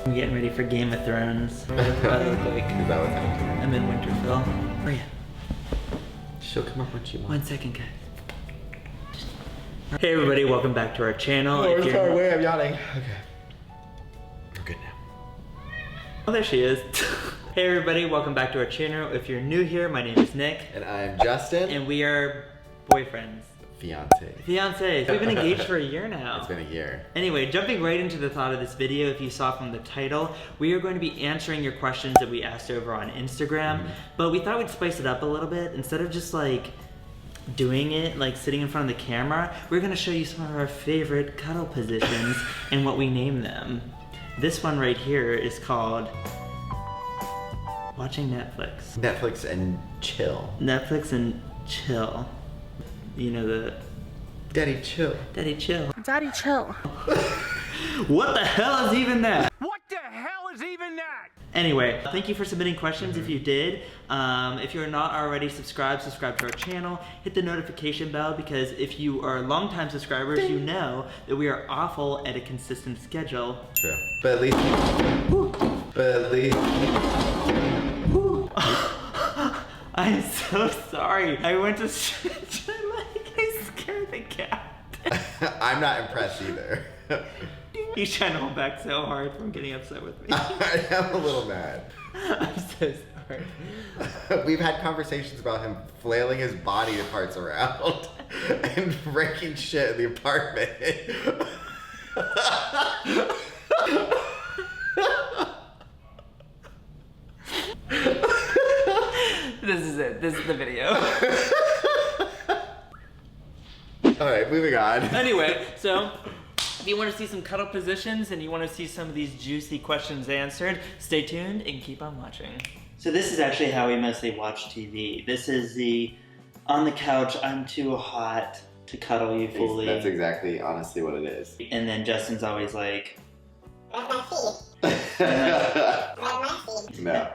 I'm getting ready for Game of Thrones. What do I look like? Is that what's happening? I'm in Winterfell. Maria. She'll come up when she wants. 1 second, guys. Hey everybody, welcome back to our channel. Oh, sorry, wait, I'm yawning. Okay. We're good now. Oh, there she is. Hey everybody, welcome back to our channel. If you're new here, my name is Nick. And I'm Justin. And we are boyfriends. Fiancés. We've been engaged for a year now. It's been a year. Anyway, jumping right into the thought of this video, if you saw from the title, we are going to be answering your questions that we asked over on Instagram, but we thought we'd spice it up a little bit. Instead of just like doing it, like sitting in front of the camera, we're gonna show you some of our favorite cuddle positions and what we name them. This one right here is called watching Netflix. Netflix and chill. Netflix and chill. You know the... Daddy chill. Daddy chill. Daddy chill. What the hell is even that? What the hell is even that? Anyway, thank you for submitting questions if you did. If you're not already subscribed to our channel. Hit the notification bell because if you are longtime subscribers, you know that we are awful at a consistent schedule. True. But at least... I'm so sorry. I went to stretch my leg. I scared the cat. I'm not impressed either. He's trying to hold back so hard from getting upset with me. I am a little mad. I'm so sorry. We've had conversations about him flailing his body parts around and breaking shit in the apartment. This is it. This is the video. Alright, moving on. Anyway, so if you want to see some cuddle positions and you want to see some of these juicy questions answered, stay tuned and keep on watching. So this is actually how we mostly watch TV. This is the on the couch, I'm too hot to cuddle you fully. That's exactly, honestly, what it is. And then Justin's always like, No.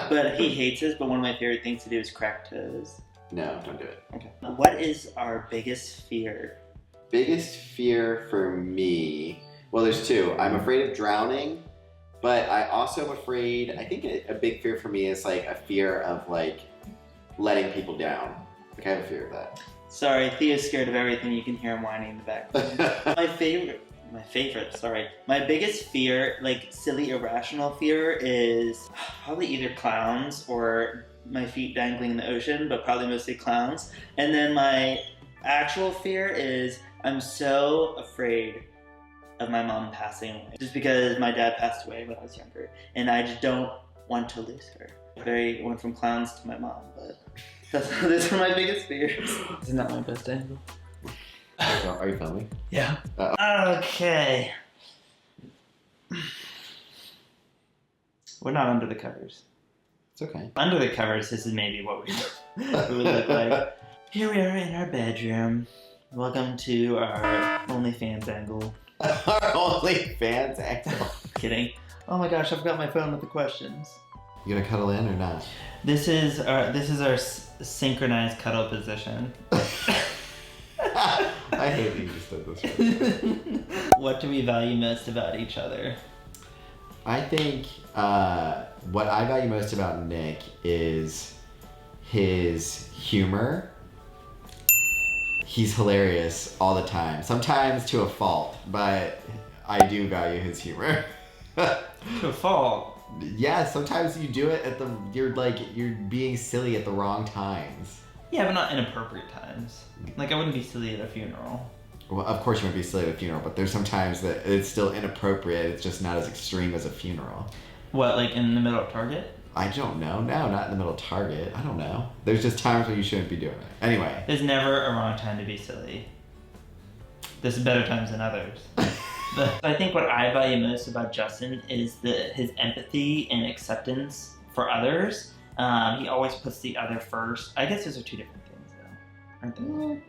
but he hates this, but one of my favorite things to do is crack toes. No, don't do it. Okay. What is our biggest fear? Biggest fear for me, well, there's two. I'm afraid of drowning, but I also am afraid, I think a big fear for me is like a fear of like letting people down. Like I have a fear of that. Sorry, Theo's scared of everything. You can hear him whining in the background. My biggest fear, like silly irrational fear, is probably either clowns or my feet dangling in the ocean, but probably mostly clowns. And then my actual fear is I'm so afraid of my mom passing away. Just because my dad passed away when I was younger, and I just don't want to lose her. I went from clowns to my mom, but those are my biggest fears. Isn't that my best angle? Are you filming? Yeah. Okay. We're not under the covers. It's okay. Under the covers, this is maybe what we would look like. Here we are in our bedroom. Welcome to our OnlyFans angle. Our OnlyFans angle. Kidding. Oh my gosh, I forgot my phone with the questions. You gonna cuddle in or not? This is our synchronized cuddle position. I hate that you just did this right. What do we value most about each other? I think what I value most about Nick is his humor. He's hilarious all the time, sometimes to a fault, but I do value his humor. To a fault? Yeah, sometimes you do it at you're being silly at the wrong times. Yeah, but not inappropriate times. Like, I wouldn't be silly at a funeral. Well, of course you wouldn't be silly at a funeral, but there's some times that it's still inappropriate. It's just not as extreme as a funeral. What, like in the middle of Target? I don't know. No, not in the middle of Target. I don't know. There's just times when you shouldn't be doing it. Anyway. There's never a wrong time to be silly. There's better times than others. But I think what I value most about Justin is his empathy and acceptance for others. He always puts the other first. I guess those are two different things, though, aren't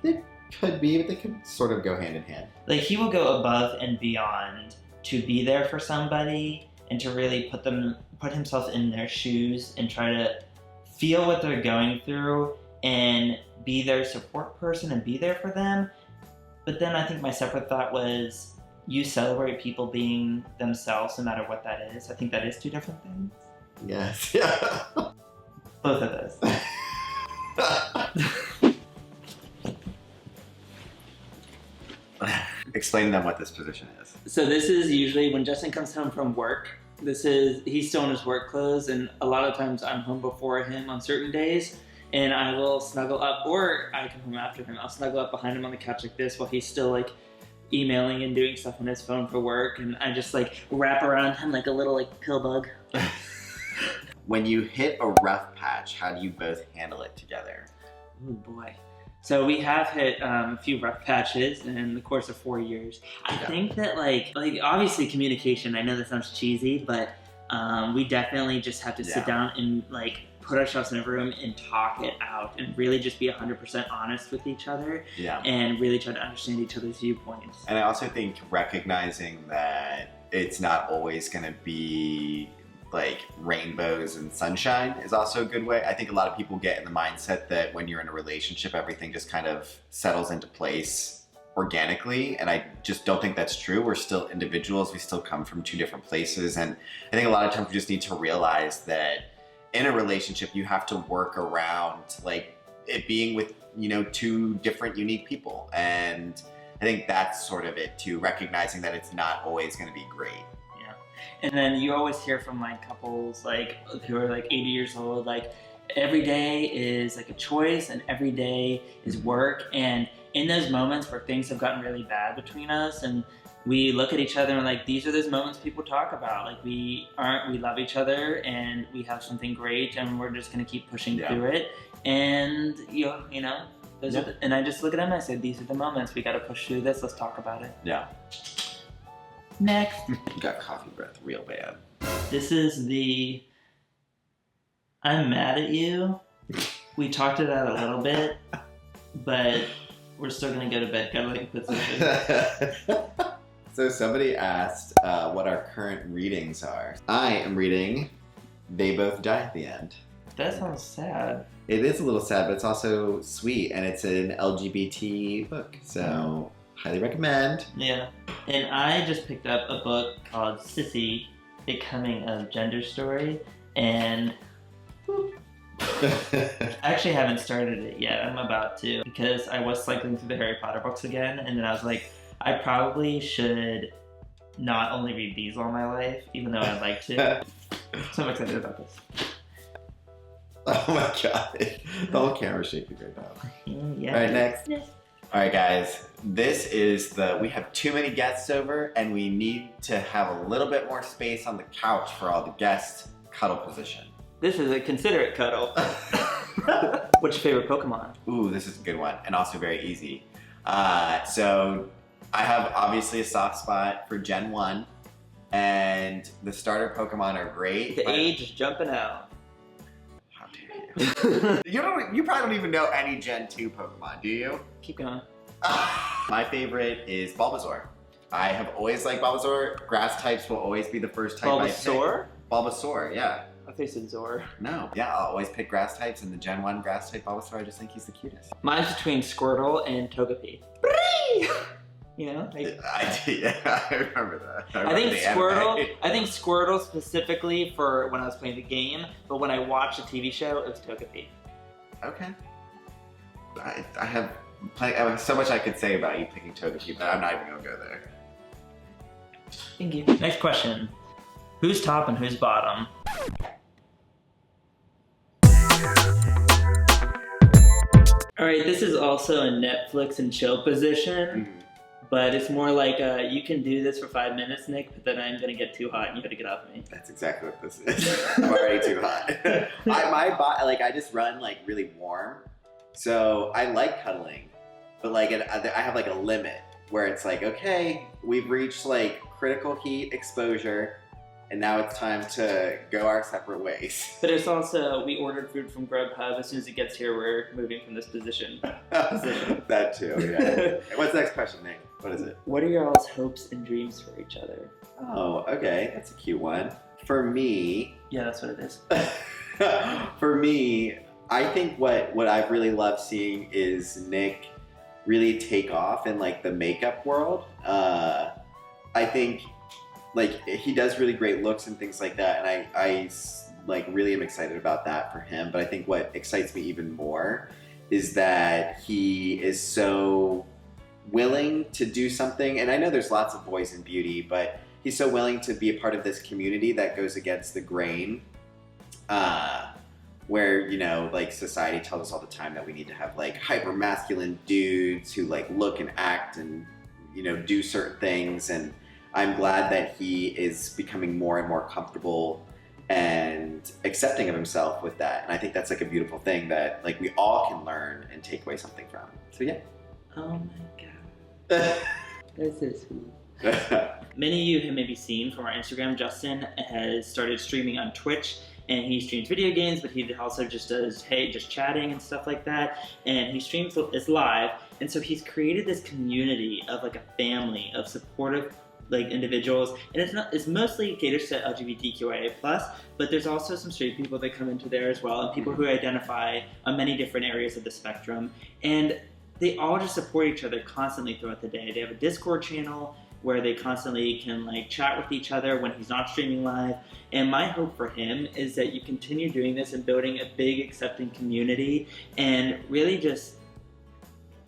they? They could be, but they could sort of go hand in hand. Like, he will go above and beyond to be there for somebody and to really put himself in their shoes and try to feel what they're going through and be their support person and be there for them. But then I think my separate thought was you celebrate people being themselves no matter what that is. I think that is two different things. Yes. Yeah. Both of those. Explain to them what this position is. So this is usually when Justin comes home from work. He's still in his work clothes, and a lot of times I'm home before him on certain days, and I will snuggle up, or I come home after him. I'll snuggle up behind him on the couch like this while he's still like emailing and doing stuff on his phone for work, and I just like wrap around him like a little like pill bug. When you hit a rough patch, how do you both handle it together? Oh boy. So we have hit a few rough patches in the course of 4 years. I think that like obviously communication, I know that sounds cheesy, but we definitely just have to sit down and like put ourselves in a room and talk it out and really just be 100% honest with each other and really try to understand each other's viewpoints. And I also think recognizing that it's not always going to be like rainbows and sunshine is also a good way. I think a lot of people get in the mindset that when you're in a relationship, everything just kind of settles into place organically. And I just don't think that's true. We're still individuals. We still come from two different places. And I think a lot of times we just need to realize that in a relationship, you have to work around like it being with, you know, two different unique people. And I think that's sort of it too, recognizing that it's not always going to be great. And then you always hear from like couples like who are like 80 years old, like every day is like a choice and every day is work. And in those moments where things have gotten really bad between us and we look at each other and like, these are those moments people talk about. Like we love each other and we have something great and we're just going to keep pushing through it. And you know, those are and I just look at them and I say, these are the moments we got to push through this. Let's talk about it. Yeah. Next. You got coffee breath real bad. This is the I'm mad at you. We talked it out a little bit, but we're still going to go to bed cuddling position. So somebody asked what our current readings are. I am reading They Both Die at the End. That sounds sad. It is a little sad, but it's also sweet, and it's an LGBT book, so highly recommend. Yeah. And I just picked up a book called Sissy, Becoming a Gender Story, and I actually haven't started it yet. I'm about to, because I was cycling through the Harry Potter books again, and then I was like, I probably should not only read these all my life, even though I'd like to. So I'm excited about this. Oh my god. The whole camera's shaking right now. Yeah. All right, next. Yes. All right, guys. This is we have too many guests over, and we need to have a little bit more space on the couch for all the guests. Cuddle position. This is a considerate cuddle. What's your favorite Pokemon? Ooh, this is a good one, and also very easy. So I have obviously a soft spot for Gen 1, and the starter Pokemon are great. The age is jumping out. How dare you? You probably don't even know any Gen 2 Pokemon, do you? Keep going. My favorite is Bulbasaur. I have always liked Bulbasaur. Grass types will always be the first type I pick. Bulbasaur? Bulbasaur, yeah. I thought you said Zor. No, yeah, I'll always pick grass types, and the Gen 1 grass type Bulbasaur, I just think he's the cutest. Mine's between Squirtle and Togepi. You know? Like, I remember that. I think Squirtle specifically for when I was playing the game, but when I watched the TV show, it was Togepi. Okay. I have so much I could say about you picking Togepi, but I'm not even going to go there. Thank you. Next question. Who's top and who's bottom? Alright, this is also a Netflix and chill position, but it's more like you can do this for 5 minutes, Nick, but then I'm going to get too hot and you have to get off me. That's exactly what this is. I'm already too hot. I just run like really warm, so I like cuddling, but like I have like a limit where it's like, okay, we've reached like critical heat exposure, and now it's time to go our separate ways. But it's also, we ordered food from Grubhub. As soon as it gets here, we're moving from this position. That too, yeah. What's the next question, Nick? What is it? What are your all's hopes and dreams for each other? Oh, okay. That's a cute one. For me... Yeah, that's what it is. For me, I think what I've really loved seeing is Nick really take off in like the makeup world. I think like he does really great looks and things like that, and I like really am excited about that for him. But I think what excites me even more is that he is so willing to do something. And I know there's lots of boys in beauty, but he's so willing to be a part of this community that goes against the grain. Where, you know, like society tells us all the time that we need to have like hyper masculine dudes who like look and act and, you know, do certain things. And I'm glad that he is becoming more and more comfortable and accepting of himself with that. And I think that's like a beautiful thing that like we all can learn and take away something from. So yeah. Oh my god. That's so sweet. Many of you have maybe seen from our Instagram, Justin has started streaming on Twitch. And he streams video games, but he also just does, just chatting and stuff like that. And he streams is live, and so he's created this community of like a family of supportive like individuals. And it's mostly caters to LGBTQIA+, but there's also some straight people that come into there as well, and people who identify on many different areas of the spectrum. And they all just support each other constantly throughout the day. They have a Discord channel where they constantly can like chat with each other when he's not streaming live. And my hope for him is that you continue doing this and building a big accepting community and really just,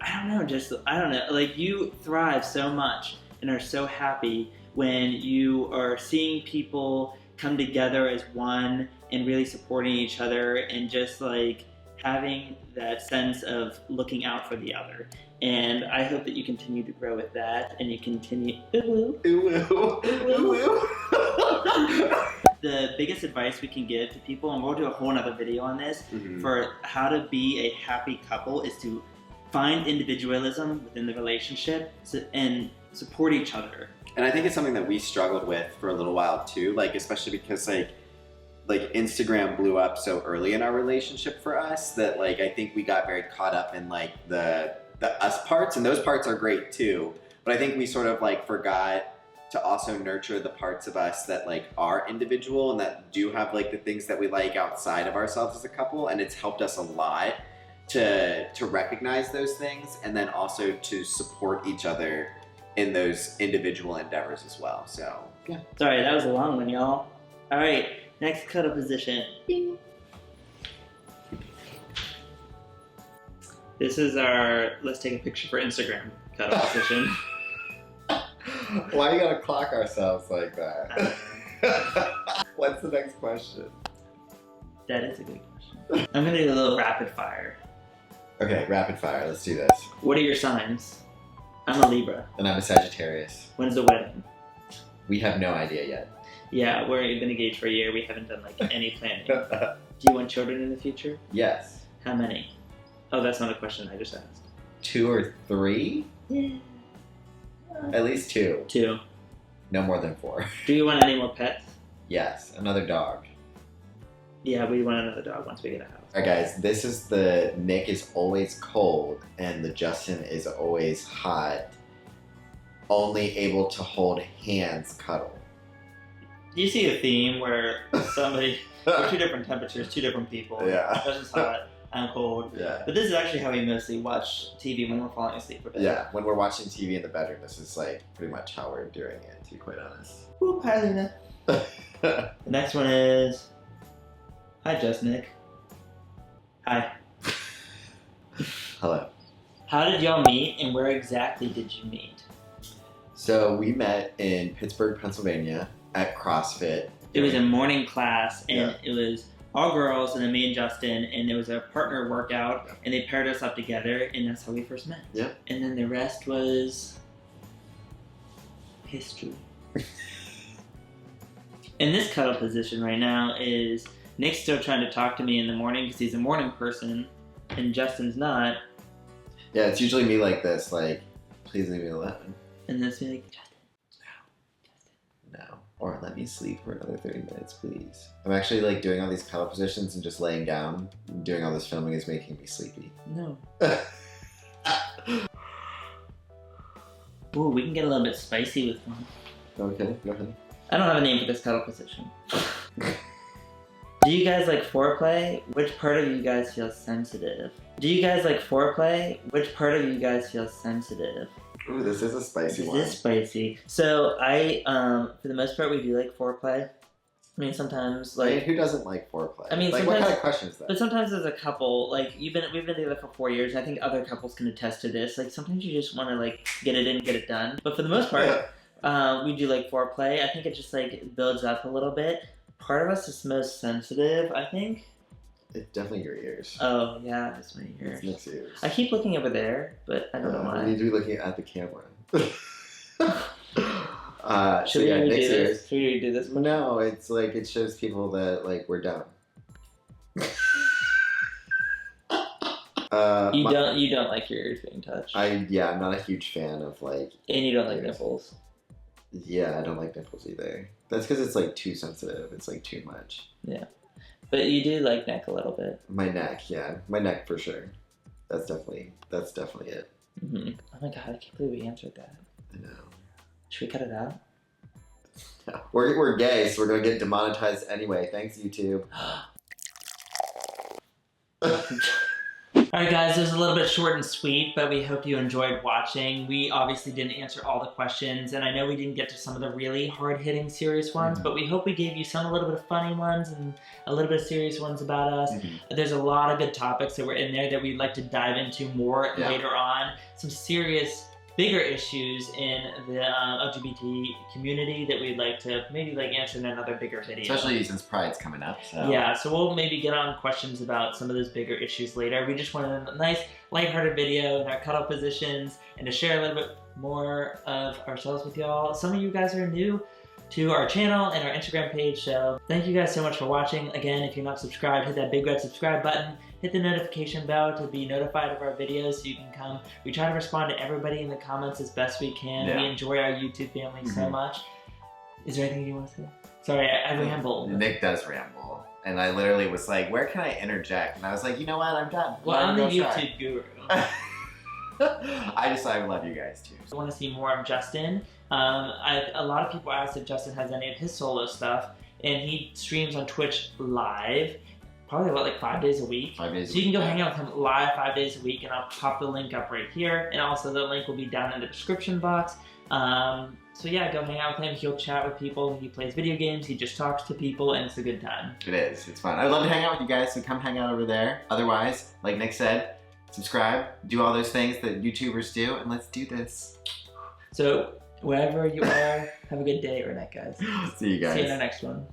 I don't know, like you thrive so much and are so happy when you are seeing people come together as one and really supporting each other and just like having that sense of looking out for the other. And I hope that you continue to grow with that and you continue. The biggest advice we can give to people, and we'll do a whole nother video on this, for how to be a happy couple is to find individualism within the relationship and support each other. And I think it's something that we struggled with for a little while too, like especially because like Instagram blew up so early in our relationship for us that like I think we got very caught up in like the us parts, and those parts are great too. But I think we sort of like forgot to also nurture the parts of us that like are individual and that do have like the things that we like outside of ourselves as a couple. And it's helped us a lot to recognize those things and then also to support each other in those individual endeavors as well. So yeah. Sorry, that was a long one, y'all. All right, next cuddle position. Ding. This is our let's take a picture for Instagram cuddle position. Why you gotta clock ourselves like that? What's the next question? That is a good question. I'm gonna do a little rapid fire. Okay, rapid fire. Let's do this. What are your signs? I'm a Libra. And I'm a Sagittarius. When's the wedding? We have no idea yet. Yeah, we've been engaged for a year. We haven't done like any planning. Do you want children in the future? Yes. How many? Oh, that's not a question I just asked. 2 or 3? Yeah. At least 2. 2. No more than 4. Do you want any more pets? Yes, another dog. Yeah, we want another dog once we get a house. Alright guys, this is the Nick is always cold and the Justin is always hot. Only able to hold hands cuddle. You see a theme where somebody, we're 2 different temperatures, 2 different people. Yeah. Justin's hot, I'm cold. Yeah. But this is actually how we mostly watch TV when we're falling asleep for bed. Yeah, when we're watching TV in the bedroom, this is like pretty much how we're doing it, to be quite honest. Whoop, hi Luna. The next one is, hi Justnick. Hi. Hello. How did y'all meet and where exactly did you meet? So we met in Pittsburgh, Pennsylvania at CrossFit. It was a morning class and Yeah. it was all girls and then me and Justin, and there was a partner workout and they paired us up together and that's how we first met. Yeah. And then the rest was history. In this cuddle position right now is Nick's still trying to talk to me in the morning because he's a morning person and Justin's not. Yeah, it's usually me like this, like, please leave me alone. And then it's me like, Justin. No. Or let me sleep for another 30 minutes, please. I'm actually like doing all these cuddle positions and just laying down. Doing all this filming is making me sleepy. No. Ooh, we can get a little bit spicy with one. Okay, go ahead. I don't have a name for this cuddle position. Do you guys like foreplay? Which part of you guys feel sensitive? Do you guys like foreplay? Which part of you guys feel sensitive? Ooh, this is a spicy one. This is spicy. So I, for the most part, we do like foreplay. I mean, sometimes I mean, like who doesn't like foreplay? I mean, like, what sometimes- kind of question is that? But sometimes as a couple, like we've been together for 4 years, and I think other couples can attest to this. Like sometimes you just want to like get it in, get it done. But for the most part, we do like foreplay. I think it just like builds up a little bit. Part of us is most sensitive, I think. It's definitely your ears. Oh yeah, it's my ears. It's Nick's ears. I keep looking over there, but I don't know You why. need to be looking at the camera. Should we redo this? Should we redo this? No, it's like it shows people that like we're dumb. You don't like your ears being touched. I'm not a huge fan of like. And you don't like nipples. Yeah, I don't like nipples either. That's because it's like too sensitive. It's like too much. Yeah, but you do like neck a little bit. My neck, my neck for sure. That's definitely it. Mm-hmm. Oh my god, I can't believe we answered that. I know. Should we cut it out? No. We're gay, so we're gonna get demonetized anyway. Thanks, YouTube. Alright guys, it was a little bit short and sweet, but we hope you enjoyed watching. We obviously didn't answer all the questions, and I know we didn't get to some of the really hard-hitting serious ones, but we hope we gave you some a little bit of funny ones and a little bit of serious ones about us. There's a lot of good topics that were in there that we'd like to dive into more later on. Some serious, bigger issues in the LGBT community that we'd like to maybe like answer in another bigger video. Especially since Pride's coming up. So. Yeah, so we'll maybe get on questions about some of those bigger issues later. We just wanted a nice, lighthearted video in our cuddle positions and to share a little bit more of ourselves with y'all. Some of you guys are new to our channel and our Instagram page, so thank you guys so much for watching. Again, if you're not subscribed, hit that big red subscribe button. Hit the notification bell to be notified of our videos so you can come. We try to respond to everybody in the comments as best we can. We enjoy our YouTube family so much. Is there anything you want to say? Sorry, I rambled. Nick does ramble. And I literally was like, where can I interject? And I was like, you know what? I'm done. Well, I'm the YouTube guru. I love you guys too. I want to see more of Justin. A lot of people asked if Justin has any of his solo stuff, and he streams on Twitch live. Probably about like 5 days a week. 5 days. So you can go hang out with him live 5 days a week, and I'll pop the link up right here. And also the link will be down in the description box. So yeah, go hang out with him. He'll chat with people. He plays video games. He just talks to people, and it's a good time. It is. It's fun. I'd love to hang out with you guys, so come hang out over there. Otherwise, like Nick said, subscribe, do all those things that YouTubers do, and let's do this. So wherever you are, have a good day or night, guys. See you guys. See you in our next one.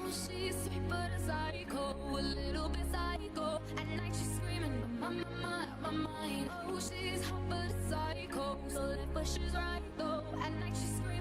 She's sweet but a psycho, a little bit psycho. At night she's screaming, my mind. Oh, she's hot but a psycho, so left but she's right though. At night she's screaming.